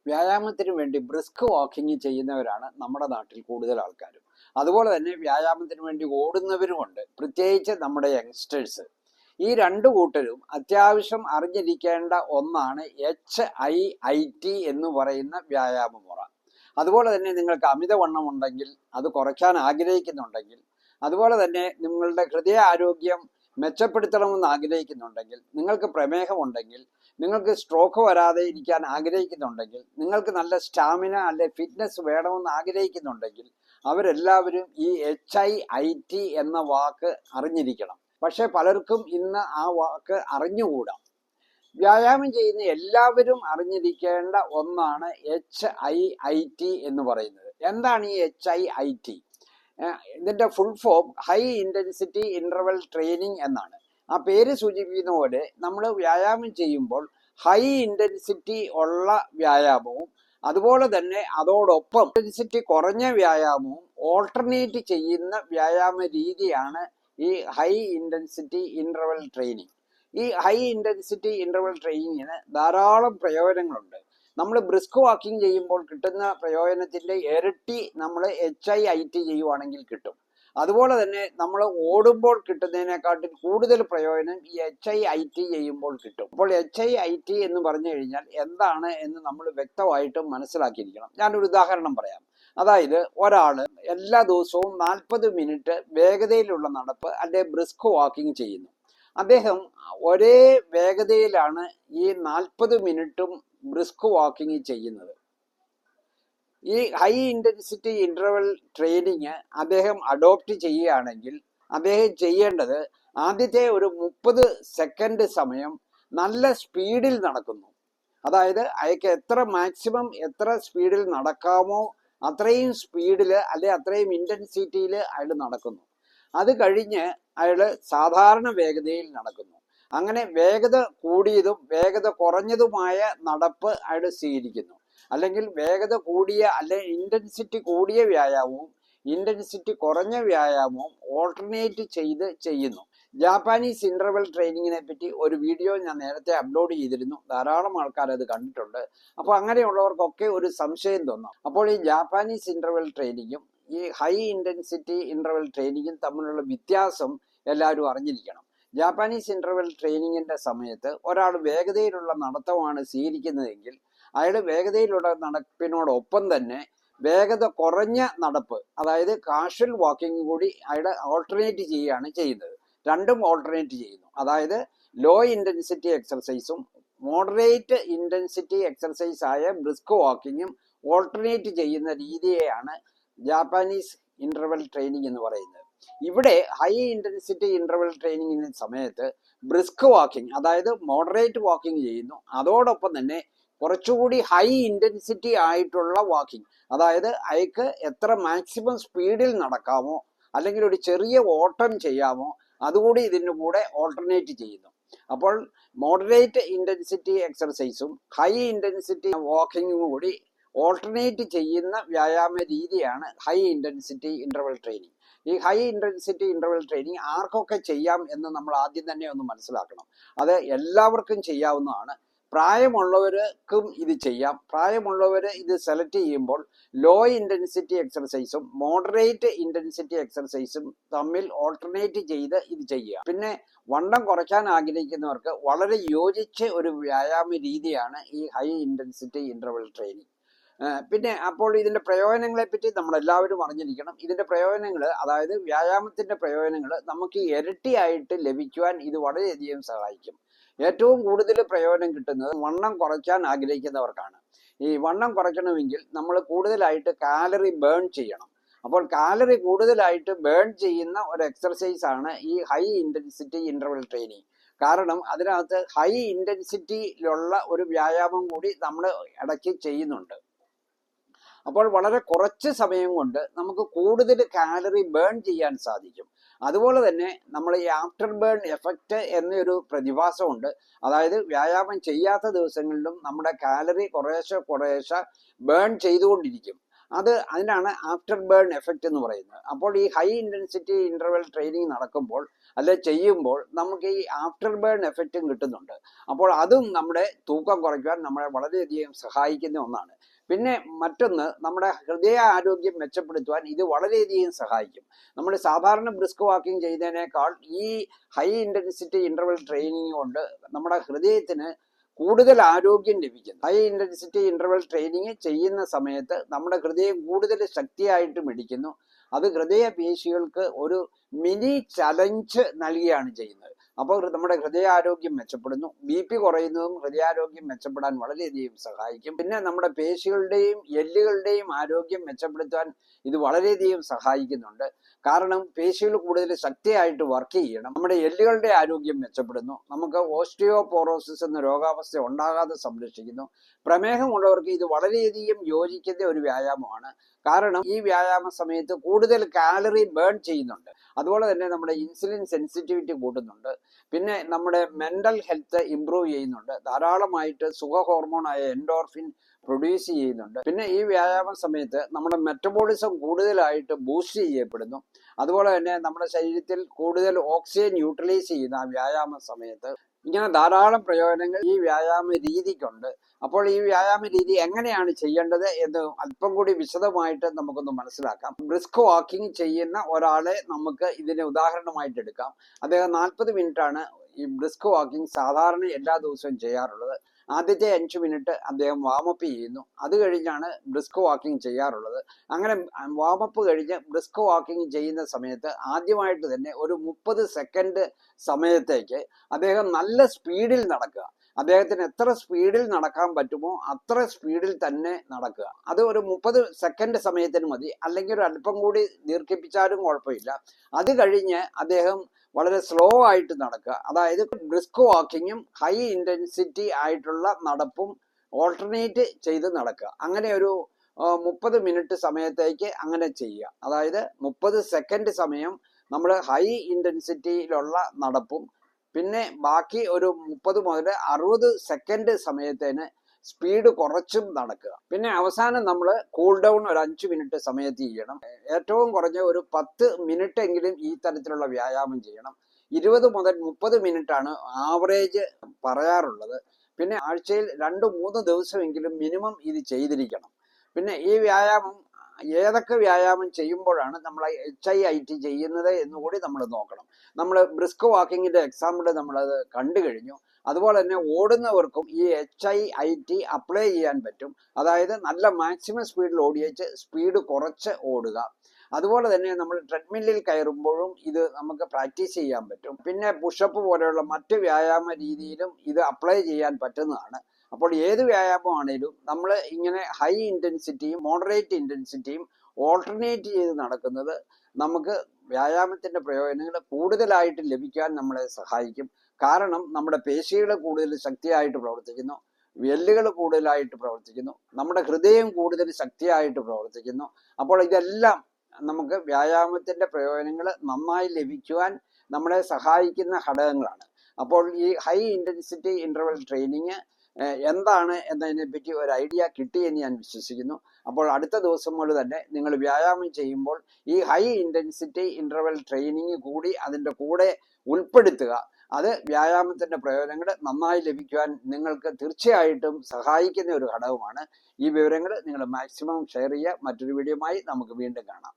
വ്യായാമത്തിന് വേണ്ടി brisk walking ചെയ്യുന്നവരാണ് നമ്മുടെ നാട്ടിൽ കൂടുതൽ ആൾക്കാരും. അതുപോലെ തന്നെ വ്യായാമത്തിന് വേണ്ടി ഓടുന്നവരുമുണ്ട്, പ്രത്യേകിച്ച് നമ്മുടെ യങ്സ്റ്റേഴ്സ്. ഈ രണ്ടു കൂട്ടരും അത്യാവശ്യം അറിഞ്ഞിരിക്കേണ്ട ഒന്നാണ് HIIT എന്ന് പറയുന്ന വ്യായാമ മുറ. അതുപോലെ തന്നെ നിങ്ങൾക്ക് അമിതവണ്ണം ഉണ്ടെങ്കിൽ, അത് കുറയ്ക്കാൻ ആഗ്രഹിക്കുന്നുണ്ടെങ്കിൽ, അതുപോലെ തന്നെ നിങ്ങളുടെ ഹൃദയ ആരോഗ്യം മെച്ചപ്പെടുത്തണമെന്ന് ആഗ്രഹിക്കുന്നുണ്ടെങ്കിൽ, നിങ്ങൾക്ക് പ്രമേഹമുണ്ടെങ്കിൽ, നിങ്ങൾക്ക് സ്ട്രോക്ക് വരാതെ ഇരിക്കാൻ ആഗ്രഹിക്കുന്നുണ്ടെങ്കിൽ, നിങ്ങൾക്ക് നല്ല സ്റ്റാമിന അല്ലെ ഫിറ്റ്നസ് വേണമെന്ന് ആഗ്രഹിക്കുന്നുണ്ടെങ്കിൽ, അവരെല്ലാവരും ഈ HIIT എന്ന വാക്ക് അറിഞ്ഞിരിക്കണം. പക്ഷെ പലർക്കും ഇന്ന് ആ വാക്ക് അറിഞ്ഞുകൂടാ. വ്യായാമം ചെയ്യുന്ന എല്ലാവരും അറിഞ്ഞിരിക്കേണ്ട ഒന്നാണ് HIIT എന്ന് പറയുന്നത്. എന്താണ് ഈ HIIT? ഇതിന്റെ full form high intensity interval training എന്നാണ്. ആ പേര് സൂചിപ്പിക്കുന്ന പോലെ നമ്മൾ വ്യായാമം ചെയ്യുമ്പോൾ ഹൈ ഇന്റൻസിറ്റി ഉള്ള വ്യായാമവും അതുപോലെ തന്നെ അതോടൊപ്പം ഇന്റൻസിറ്റി കുറഞ്ഞ വ്യായാമവും ഓൾട്ടർനേറ്റ് ചെയ്യുന്ന വ്യായാമ രീതിയാണ് ഈ ഹൈ ഇന്റൻസിറ്റി ഇന്റർവൽ ട്രെയിനിങ്. ഈ ഹൈ ഇന്റൻസിറ്റി ഇന്റർവൽ ട്രെയിനിങ്ങിന് ധാരാളം പ്രയോജനങ്ങളുണ്ട്. നമ്മൾ ബ്രിസ്ക് വാക്കിംഗ് ചെയ്യുമ്പോൾ കിട്ടുന്ന പ്രയോജനത്തിന്റെ ഇരട്ടി നമ്മൾ HIIT ചെയ്യുവാണെങ്കിൽ കിട്ടും. അതുപോലെ തന്നെ നമ്മൾ ഓടുമ്പോൾ കിട്ടുന്നതിനെക്കാട്ടിൽ കൂടുതൽ പ്രയോജനം ഈ HIIT ചെയ്യുമ്പോൾ കിട്ടും. അപ്പോൾ HIIT എന്ന് പറഞ്ഞു കഴിഞ്ഞാൽ എന്താണ് എന്ന് നമ്മൾ വ്യക്തമായിട്ടും മനസ്സിലാക്കിയിരിക്കണം. ഞാനൊരു ഉദാഹരണം പറയാം. അതായത് ഒരാൾ എല്ലാ ദിവസവും 40 മിനിറ്റ് വേഗതയിലുള്ള നടപ്പ് അല്ലെ ബ്രിസ്ക് വാക്കിംഗ് ചെയ്യുന്നു. അദ്ദേഹം ഒരേ വേഗതയിലാണ് ഈ 40 മിനിറ്റും ബ്രിസ്ക് വാക്കിംഗ് ചെയ്യുന്നത്. ഈ ഹൈ ഇന്റൻസിറ്റി ഇന്റർവൽ ട്രെയിനിങ് അദ്ദേഹം അഡോപ്റ്റ് ചെയ്യുകയാണെങ്കിൽ അദ്ദേഹം ചെയ്യേണ്ടത് ആദ്യത്തെ ഒരു 30 സെക്കൻഡ് സമയം നല്ല സ്പീഡിൽ നടക്കുന്നു. അതായത് അയാൾക്ക് എത്ര സ്പീഡിൽ നടക്കാമോ അത്രയും സ്പീഡിൽ അല്ലെ അത്രയും ഇന്റൻസിറ്റിയിൽ അയാൾ നടക്കുന്നു. അത് കഴിഞ്ഞ് അയാൾ സാധാരണ വേഗതയിൽ നടക്കുന്നു. അങ്ങനെ വേഗത കൂടിയതും വേഗത കുറഞ്ഞതുമായ നടപ്പ് അയാൾ സ്വീകരിക്കുന്നു. അല്ലെങ്കിൽ വേഗത കൂടിയ അല്ലെ ഇന്റൻസിറ്റി കൂടിയ വ്യായാമവും ഇന്റൻസിറ്റി കുറഞ്ഞ വ്യായാമവും ഓൾട്ടർനേറ്റ് ചെയ്ത് ചെയ്യുന്നു. ജാപ്പാനീസ് ഇന്റർവൽ ട്രെയിനിങ്ങിനെ പറ്റി ഒരു വീഡിയോ ഞാൻ നേരത്തെ അപ്ലോഡ് ചെയ്തിരുന്നു. ധാരാളം ആൾക്കാർ അത് കണ്ടിട്ടുണ്ട്. അപ്പോൾ അങ്ങനെയുള്ളവർക്കൊക്കെ ഒരു സംശയം തോന്നാം. അപ്പോൾ ഈ ജാപ്പാനീസ് ഇന്റർവൽ ട്രെയിനിങ്ങും ഈ ഹൈ ഇന്റൻസിറ്റി ഇന്റർവൽ ട്രെയിനിങ്ങും തമ്മിലുള്ള വ്യത്യാസം എല്ലാവരും അറിഞ്ഞിരിക്കണം. ജാപ്പാനീസ് ഇന്റർവൽ ട്രെയിനിങ്ങിന്റെ സമയത്ത് ഒരാൾ വേഗതയിലുള്ള നടത്തമാണ് സ്വീകരിക്കുന്നതെങ്കിൽ അയാൾ വേഗതയിലുള്ള നടപ്പിനോടൊപ്പം തന്നെ വേഗത കുറഞ്ഞ നടപ്പ്, അതായത് കാഷ്വൽ വാക്കിംഗ് കൂടി അയാൾ ഓൾട്ടർനേറ്റ് ചെയ്യുകയാണ് ചെയ്യുന്നത്. രണ്ടും ഓൾട്ടർനേറ്റ് ചെയ്യുന്നു. അതായത് ലോ ഇന്റൻസിറ്റി എക്സർസൈസും മോഡറേറ്റ് ഇന്റൻസിറ്റി എക്സർസൈസ് ആയ ബ്രിസ്ക് വാക്കിങ്ങും ഓൾട്ടർനേറ്റ് ചെയ്യുന്ന രീതിയെയാണ് ജാപ്പാനീസ് ഇന്റർവൽ ട്രെയിനിങ് എന്ന് പറയുന്നത്. ഇവിടെ ഹൈ ഇന്റൻസിറ്റി ഇന്റർവൽ ട്രെയിനിങ്ങിന് സമയത്ത് ബ്രിസ്ക് വാക്കിംഗ്, അതായത് മോഡറേറ്റ് വാക്കിംഗ് ചെയ്യുന്നു. അതോടൊപ്പം തന്നെ കുറച്ചുകൂടി ഹൈ ഇന്റൻസിറ്റി ആയിട്ടുള്ള വാക്കിംഗ്, അതായത് അയാൾക്ക് എത്ര മാക്സിമം സ്പീഡിൽ നടക്കാമോ അല്ലെങ്കിൽ ഒരു ചെറിയ ഓട്ടം ചെയ്യാമോ അതുകൂടി ഇതിൻ്റെ കൂടെ ഓൾട്ടർനേറ്റ് ചെയ്യുന്നു. അപ്പോൾ മോഡറേറ്റ് ഇന്റൻസിറ്റി എക്സർസൈസും ഹൈ ഇന്റൻസിറ്റി വാക്കിങ്ങും കൂടി ഓൾട്ടർനേറ്റ് ചെയ്യുന്ന വ്യായാമ രീതിയാണ് ഹൈ ഇന്റൻസിറ്റി ഇന്റർവൽ ട്രെയിനിങ്. ഈ ഹൈ ഇന്റൻസിറ്റി ഇന്റർവൽ ട്രെയിനിങ് ആർക്കൊക്കെ ചെയ്യാം എന്ന് നമ്മൾ ആദ്യം തന്നെ ഒന്ന് മനസ്സിലാക്കണം. അത് എല്ലാവർക്കും ചെയ്യാവുന്നതാണ്. പ്രായമുള്ളവർക്കും ഇത് ചെയ്യാം. പ്രായമുള്ളവർ ഇത് സെലക്ട് ചെയ്യുമ്പോൾ ലോ ഇന്റൻസിറ്റി എക്സർസൈസും മോഡറേറ്റ് ഇന്റൻസിറ്റി എക്സർസൈസും തമ്മിൽ ഓൾട്ടർനേറ്റ് ചെയ്ത് ഇത് ചെയ്യുക. പിന്നെ വണ്ണം കുറയ്ക്കാൻ ആഗ്രഹിക്കുന്നവർക്ക് വളരെ യോജിച്ച ഒരു വ്യായാമ രീതിയാണ് ഈ ഹൈ ഇന്റൻസിറ്റി ഇന്റർവൽ ട്രെയിനിങ്. പിന്നെ അപ്പോൾ ഇതിന്റെ പ്രയോജനങ്ങളെ പറ്റി നമ്മൾ എല്ലാവരും അറിഞ്ഞിരിക്കണം. ഇതിന്റെ പ്രയോജനങ്ങൾ, അതായത് വ്യായാമത്തിന്റെ പ്രയോജനങ്ങൾ നമുക്ക് ഇരട്ടിയായിട്ട് ലഭിക്കുവാൻ ഇത് വളരെയധികം സഹായിക്കും. ഏറ്റവും കൂടുതൽ പ്രയോജനം കിട്ടുന്നത് വണ്ണം കുറയ്ക്കാൻ ആഗ്രഹിക്കുന്നവർക്കാണ്. ഈ വണ്ണം കുറയ്ക്കണമെങ്കിൽ നമ്മൾ കൂടുതലായിട്ട് കാലറി ബേൺ ചെയ്യണം. അപ്പോൾ കാലറി കൂടുതലായിട്ട് ബേൺ ചെയ്യുന്ന ഒരു എക്സർസൈസ് ആണ് ഈ ഹൈ ഇന്റൻസിറ്റി ഇന്റർവൽ ട്രെയിനിങ്. കാരണം അതിനകത്ത് ഹൈ ഇന്റൻസിറ്റിയിലുള്ള ഒരു വ്യായാമം കൂടി നമ്മൾ ഇടയ്ക്ക് ചെയ്യുന്നുണ്ട്. അപ്പോൾ വളരെ കുറച്ച് സമയം കൊണ്ട് നമുക്ക് കൂടുതൽ കാലറി ബേൺ ചെയ്യാൻ സാധിക്കും. അതുപോലെ തന്നെ നമ്മൾ ഈ ആഫ്റ്റർ ബേൺ എഫക്റ്റ് എന്നൊരു പ്രതിഭാസമുണ്ട്. അതായത് വ്യായാമം ചെയ്യാത്ത ദിവസങ്ങളിലും നമ്മുടെ കാലറി കുറേശ്ശെ ബേൺ ചെയ്തുകൊണ്ടിരിക്കും. അതിനാണ് ആഫ്റ്റർ ബേൺ എഫക്റ്റ് എന്ന് പറയുന്നത്. അപ്പോൾ ഈ ഹൈ ഇന്റൻസിറ്റി ഇന്റർവൽ ട്രെയിനിങ് നടക്കുമ്പോൾ അല്ലെ ചെയ്യുമ്പോൾ നമുക്ക് ഈ ആഫ്റ്റർ ബേൺ എഫക്റ്റും കിട്ടുന്നുണ്ട്. അപ്പോൾ അതും നമ്മുടെ തൂക്കം കുറയ്ക്കാൻ നമ്മളെ വളരെയധികം സഹായിക്കുന്ന ഒന്നാണ്. പിന്നെ മറ്റൊന്ന്, നമ്മുടെ ഹൃദയ ആരോഗ്യം മെച്ചപ്പെടുത്തുവാൻ ഇത് വളരെയധികം സഹായിക്കും. നമ്മൾ സാധാരണ ബ്രിസ്ക് വാക്കിംഗ് ചെയ്യുന്നതിനേക്കാൾ ഈ ഹൈ ഇൻറ്റൻസിറ്റി ഇൻ്റർവൽ ട്രെയിനിങ് കൊണ്ട് നമ്മുടെ ഹൃദയത്തിന് കൂടുതൽ ആരോഗ്യം ലഭിക്കും. ഹൈ ഇൻറ്റൻസിറ്റി ഇൻ്റർവൽ ട്രെയിനിങ് ചെയ്യുന്ന സമയത്ത് നമ്മുടെ ഹൃദയം കൂടുതൽ ശക്തിയായിട്ട് മിടിക്കുന്നു. അത് ഹൃദയ പേശികൾക്ക് ഒരു മിനി ചലഞ്ച് നൽകുകയാണ് ചെയ്യുന്നത്. അപ്പോൾ നമ്മുടെ ഹൃദയാരോഗ്യം മെച്ചപ്പെടുന്നു. BP കുറയുന്നതും ഹൃദയാരോഗ്യം മെച്ചപ്പെടാൻ വളരെയധികം സഹായിക്കും. പിന്നെ നമ്മുടെ പേശികളുടെയും എല്ലുകളുടെയും ആരോഗ്യം മെച്ചപ്പെടുത്താൻ ഇത് വളരെയധികം സഹായിക്കുന്നുണ്ട്. കാരണം പേശികൾ കൂടുതൽ ശക്തിയായിട്ട് വർക്ക് ചെയ്യണം. നമ്മുടെ എല്ലുകളുടെ ആരോഗ്യം മെച്ചപ്പെടുന്നു. നമുക്ക് ഓസ്റ്റിയോപോറോസിസ് എന്ന രോഗാവസ്ഥ ഉണ്ടാകാതെ സംരക്ഷിക്കുന്നു. പ്രമേഹമുള്ളവർക്ക് ഇത് വളരെയധികം യോജിക്കുന്ന ഒരു വ്യായാമമാണ്. കാരണം ഈ വ്യായാമ സമയത്ത് കൂടുതൽ കാലറി ബേൺ ചെയ്യുന്നുണ്ട്. അതുപോലെ തന്നെ നമ്മുടെ ഇൻസുലിൻ സെൻസിറ്റിവിറ്റി കൂട്ടുന്നുണ്ട്. പിന്നെ നമ്മുടെ മെന്റൽ ഹെൽത്ത് ഇംപ്രൂവ് ചെയ്യുന്നുണ്ട്. ധാരാളമായിട്ട് സുഖ ഹോർമോണായ എൻഡോർഫിൻ പ്രൊഡ്യൂസ് ചെയ്യുന്നുണ്ട്. പിന്നെ ഈ വ്യായാമ സമയത്ത് നമ്മുടെ മെറ്റബോളിസം കൂടുതലായിട്ട് ബൂസ്റ്റ് ചെയ്യപ്പെടുന്നു. അതുപോലെ തന്നെ നമ്മുടെ ശരീരത്തിൽ കൂടുതൽ ഓക്സിജൻ യൂട്ടിലൈസ് ചെയ്യുന്ന ആ വ്യായാമ സമയത്ത് ഇങ്ങനെ ധാരാളം പ്രയോജനങ്ങൾ ഈ വ്യായാമ രീതിക്കുണ്ട്. അപ്പോൾ ഈ വ്യായാമ രീതി എങ്ങനെയാണ് ചെയ്യേണ്ടത് എന്ന് അല്പം കൂടി വിശദമായിട്ട് നമുക്കൊന്ന് മനസ്സിലാക്കാം. ബ്രിസ്ക് വാക്കിംഗ് ചെയ്യുന്ന ഒരാളെ നമുക്ക് ഇതിന് ഉദാഹരണമായിട്ട് എടുക്കാം. അദ്ദേഹം 40 മിനിറ്റാണ് ഈ ബ്രിസ്ക് വാക്കിംഗ് സാധാരണ എല്ലാ ദിവസവും ചെയ്യാറുള്ളത്. ആദ്യത്തെ 5 മിനിറ്റ് അദ്ദേഹം വാമപ്പ് ചെയ്യുന്നു. അത് കഴിഞ്ഞാണ് ബ്രിസ്ക് വാക്കിംഗ് ചെയ്യാറുള്ളത്. അങ്ങനെ വാമപ്പ് കഴിഞ്ഞ് ബ്രിസ്ക് വാക്കിംഗ് ചെയ്യുന്ന സമയത്ത് ആദ്യമായിട്ട് തന്നെ ഒരു 30 സെക്കൻഡ് സമയത്തേക്ക് അദ്ദേഹം നല്ല സ്പീഡിൽ നടക്കുക. അദ്ദേഹത്തിന് എത്ര സ്പീഡിൽ നടക്കാൻ പറ്റുമോ അത്ര സ്പീഡിൽ തന്നെ നടക്കുക. അത് ഒരു 30 സെക്കൻഡ് സമയത്തിന് മതി, അല്ലെങ്കിൽ ഒരു അല്പം കൂടി ദീർഘിപ്പിച്ചാലും കുഴപ്പമില്ല. അത് കഴിഞ്ഞ് അദ്ദേഹം വളരെ സ്ലോ ആയിട്ട് നടക്കുക. അതായത് ബ്രിസ്ക് വാക്കിങ്ങും ഹൈ ഇൻറ്റൻസിറ്റി ആയിട്ടുള്ള നടപ്പും ഓൾട്ടർനേറ്റ് ചെയ്ത് നടക്കുക. അങ്ങനെ ഒരു 30 മിനിറ്റ് സമയത്തേക്ക് അങ്ങനെ ചെയ്യുക. അതായത് 30 സെക്കൻഡ് സമയം നമ്മൾ ഹൈ ഇൻറ്റൻസിറ്റിയിലുള്ള നടപ്പും പിന്നെ ബാക്കി ഒരു 30 മുതൽ 60 സെക്കൻഡ് സമയത്തേന് സ്പീഡ് കുറച്ചും നടക്കുക. പിന്നെ അവസാനം നമ്മൾ കൂൾ ഡൗൺ ഒരു 5 മിനിറ്റ് സമയത്ത് ചെയ്യണം. ഏറ്റവും കുറഞ്ഞ ഒരു 10 മിനിറ്റ് എങ്കിലും ഈ തരത്തിലുള്ള വ്യായാമം ചെയ്യണം. 20 മുതൽ 30 മിനിറ്റ് ആണ് ആവറേജ് പറയാറുള്ളത്. പിന്നെ ആഴ്ചയിൽ 2-3 ദിവസമെങ്കിലും മിനിമം ഇത് ചെയ്തിരിക്കണം. പിന്നെ ഈ വ്യായാമം ഏതൊക്കെ വ്യായാമം ചെയ്യുമ്പോഴാണ് നമ്മൾ HIIT ചെയ്യുന്നത് എന്നുകൂടി നമ്മൾ നോക്കണം. നമ്മൾ ബ്രിസ്ക് വാക്കിങ്ങിന്റെ എക്സാമ്പിൾ നമ്മളത് കണ്ടു കഴിഞ്ഞു. അതുപോലെ തന്നെ ഓടുന്നവർക്കും ഈ HIIT അപ്ലൈ ചെയ്യാൻ പറ്റും. അതായത് നല്ല മാക്സിമം സ്പീഡിൽ ഓടിയേച്ച് സ്പീഡ് കുറച്ച് ഓടുക. അതുപോലെ തന്നെ നമ്മൾ ട്രെഡ്മില്ലിൽ കയറുമ്പോഴും ഇത് നമുക്ക് പ്രാക്ടീസ് ചെയ്യാൻ പറ്റും. പിന്നെ പുഷപ്പ് പോലെയുള്ള മറ്റ് വ്യായാമ രീതിയിലും ഇത് അപ്ലൈ ചെയ്യാൻ പറ്റുന്നതാണ്. അപ്പോൾ ഏത് വ്യായാമമാണേലും നമ്മൾ ഇങ്ങനെ ഹൈ ഇൻറ്റൻസിറ്റിയും മോഡറേറ്റ് ഇൻറ്റൻസിറ്റിയും ഓൾട്ടർനേറ്റ് ചെയ്ത് നടക്കുന്നത് നമുക്ക് വ്യായാമത്തിൻ്റെ പ്രയോജനങ്ങൾ കൂടുതലായിട്ട് ലഭിക്കാൻ നമ്മളെ സഹായിക്കും. കാരണം നമ്മുടെ പേശികൾ കൂടുതൽ ശക്തിയായിട്ട് പ്രവർത്തിക്കുന്നു, എല്ലുകൾ കൂടുതലായിട്ട് പ്രവർത്തിക്കുന്നു, നമ്മുടെ ഹൃദയം കൂടുതൽ ശക്തിയായിട്ട് പ്രവർത്തിക്കുന്നു. അപ്പോൾ ഇതെല്ലാം നമുക്ക് വ്യായാമത്തിൻ്റെ പ്രയോജനങ്ങൾ നന്നായി ലഭിക്കുവാൻ നമ്മളെ സഹായിക്കുന്ന ഘടകങ്ങളാണ്. അപ്പോൾ ഈ ഹൈ ഇൻറ്റൻസിറ്റി ഇൻ്റർവൽ ട്രെയിനിങ് എന്താണ് എന്നതിനെ പറ്റി ഒരു ഐഡിയ കിട്ടിയെന്ന് ഞാൻ വിശ്വസിക്കുന്നു. അപ്പോൾ അടുത്ത ദിവസം മുതൽ തന്നെ നിങ്ങൾ വ്യായാമം ചെയ്യുമ്പോൾ ഈ ഹൈ ഇൻറ്റൻസിറ്റി ഇൻ്റർവൽ ട്രെയിനിങ് കൂടി അതിൻ്റെ കൂടെ ഉൾപ്പെടുത്തുക. അത് വ്യായാമത്തിൻ്റെ പ്രയോജനങ്ങൾ നന്നായി ലഭിക്കുവാൻ നിങ്ങൾക്ക് തീർച്ചയായിട്ടും സഹായിക്കുന്ന ഒരു ഘടകമാണ്. ഈ വിവരങ്ങൾ നിങ്ങൾ മാക്സിമം ഷെയർ ചെയ്യുക. മറ്റൊരു വീഡിയോയുമായി നമുക്ക് വീണ്ടും കാണാം.